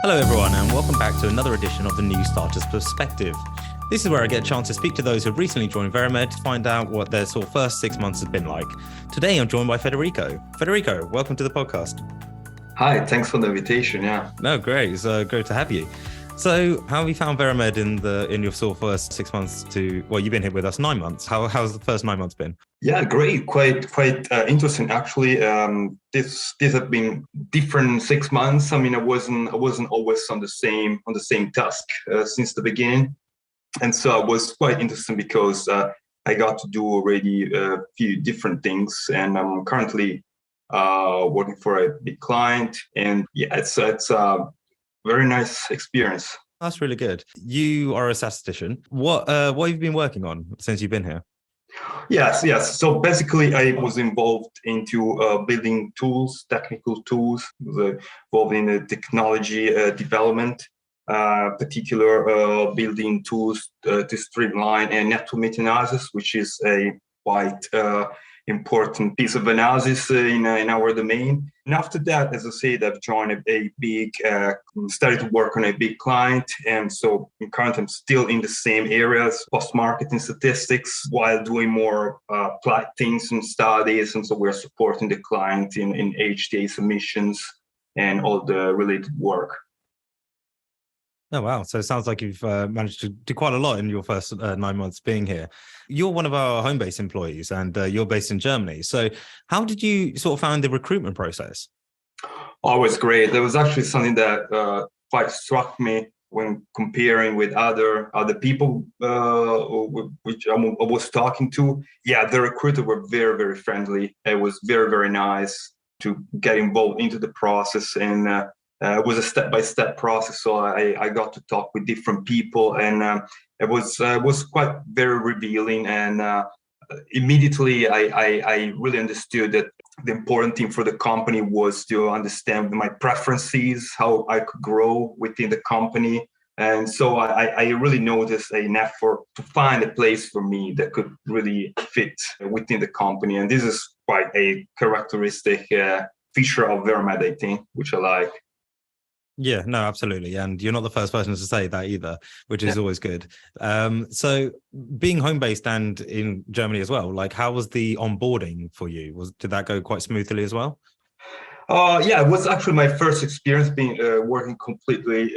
Hello everyone and welcome back to another edition of the New Starter's Perspective. This is where I get a chance to speak to those who have recently joined Veramed to find out what their sort of first 6 months has been like. Today I'm joined by Federico. Federico, welcome to the podcast. Hi, thanks for the invitation. Yeah. No, great. It's great to have you. So how have you found Veramed in your sort of first 6 months you've been here with us 9 months. How's the first 9 months been? Yeah, great. Quite interesting actually. This have been different 6 months. I mean, I wasn't always on the same task since the beginning, and so it was quite interesting because I got to do already a few different things, and I'm currently working for a big client, and yeah, it's a very nice experience. That's really good. You are a statistician. What have you been working on since you've been here? Yes. So basically, I was involved into building tools, technical tools, involved in the technology development, particular building tools to streamline a network meta-analysis, which is a quite important piece of analysis in our domain. And after that, as I said, I've joined started to work on a big client. And so currently I'm still in the same areas, post-marketing statistics, while doing more applied things and studies. And so we're supporting the client in HTA submissions and all the related work. Oh, wow. So it sounds like you've managed to do quite a lot in your first 9 months being here. You're one of our home-based employees and you're based in Germany. So how did you sort of find the recruitment process? Oh, it was great. There was actually something that quite struck me when comparing with other people which I was talking to. Yeah, the recruiters were very, very friendly. It was very, very nice to get involved into the process, and it was a step-by-step process, so I got to talk with different people, and it was quite very revealing. And immediately, I really understood that the important thing for the company was to understand my preferences, how I could grow within the company. And so I really noticed an effort to find a place for me that could really fit within the company. And this is quite a characteristic feature of Veramed, I think, which I like. Yeah, no, absolutely. And you're not the first person to say that either, which is always good. So being home-based and in Germany as well, like how was the onboarding for you? Did that go quite smoothly as well? Yeah, it was actually my first experience being working completely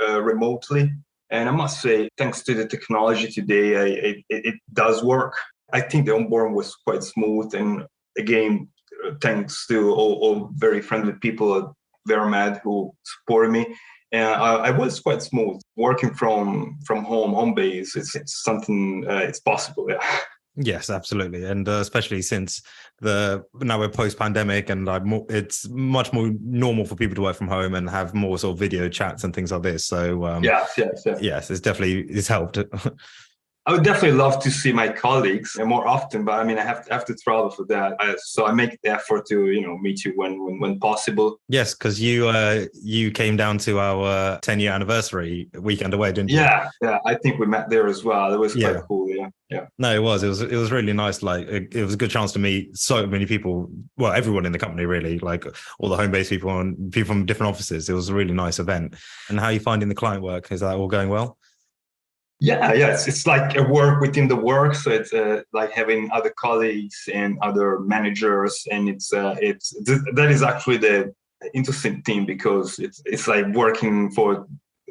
remotely. And I must say, thanks to the technology today, it does work. I think the onboarding was quite smooth. And again, thanks to all very friendly people at Veramed who supported me, and I was quite smooth working from home base. It's something it's possible. Yeah. Yes, absolutely, and especially since now we're post-pandemic, and it's much more normal for people to work from home and have more sort of video chats and things like this. So yes, it's helped. I would definitely love to see my colleagues more often, but I mean, I have to travel for that. So I make the effort to, meet you when possible. Yes, because you came down to our 10-year anniversary weekend away, didn't you? Yeah. I think we met there as well. It was quite cool. Yeah. No, it was really nice. Like it was a good chance to meet so many people. Well, everyone in the company really, like all the home-based people and people from different offices. It was a really nice event. And how are you finding the client work? Is that all going well? Yeah, it's like a work within the work. So it's like having other colleagues and other managers, and that is actually the interesting thing, because it's like working for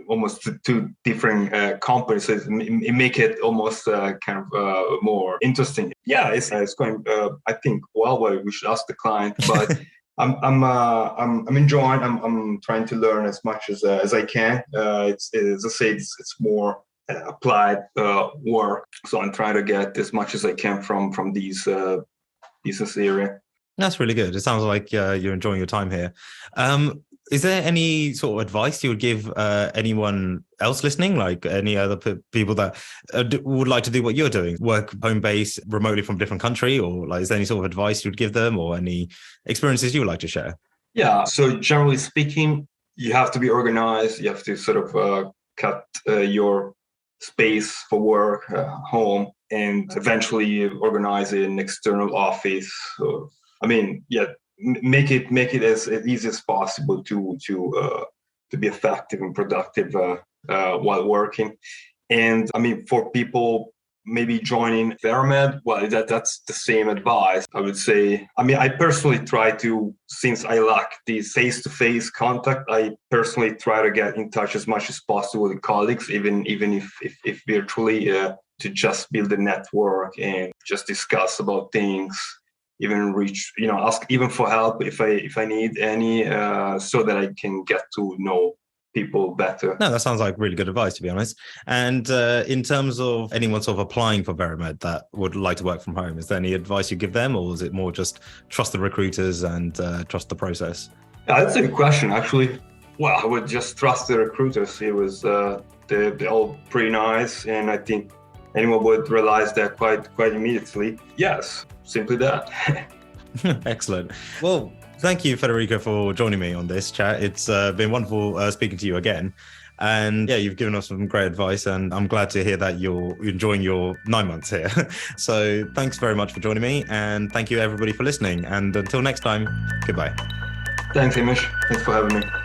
almost two different companies. So it make it almost kind of more interesting. Yeah, it's going. I think we should ask the client, but. I'm enjoying. I'm trying to learn as much as I can. It's as I say, it's more applied work, so I'm trying to get as much as I can from these business area. That's really good. It sounds like you're enjoying your time here. Is there any sort of advice you would give anyone else listening, like any other people that would like to do what you're doing, work home-based remotely from a different country, or like is there any sort of advice you'd give them or any experiences you would like to share? Yeah, so generally speaking, you have to be organized. You have to sort of cut your space for work, home, and eventually organize an external office. So, I mean, make it as easy as possible to be effective and productive while working. And I mean, for people maybe joining Veramed, well, that's the same advice. I would say, I mean, I personally try to, since I lack the face-to-face contact, I personally try to get in touch as much as possible with colleagues, even if virtually, to just build a network and just discuss about things, even ask even for help if I need any, so that I can get to know people better. No, that sounds like really good advice, to be honest. And in terms of anyone sort of applying for Veramed that would like to work from home, is there any advice you give them, or is it more just trust the recruiters and trust the process? That's a good question, actually. Well, I would just trust the recruiters. It was they're all pretty nice, and I think anyone would realize that quite immediately. Yes, simply that. Excellent. Well, thank you, Federico, for joining me on this chat. It's been wonderful speaking to you again. And yeah, you've given us some great advice, and I'm glad to hear that you're enjoying your 9 months here. So thanks very much for joining me, and thank you everybody for listening. And until next time, goodbye. Thanks, Himesh. Thanks for having me.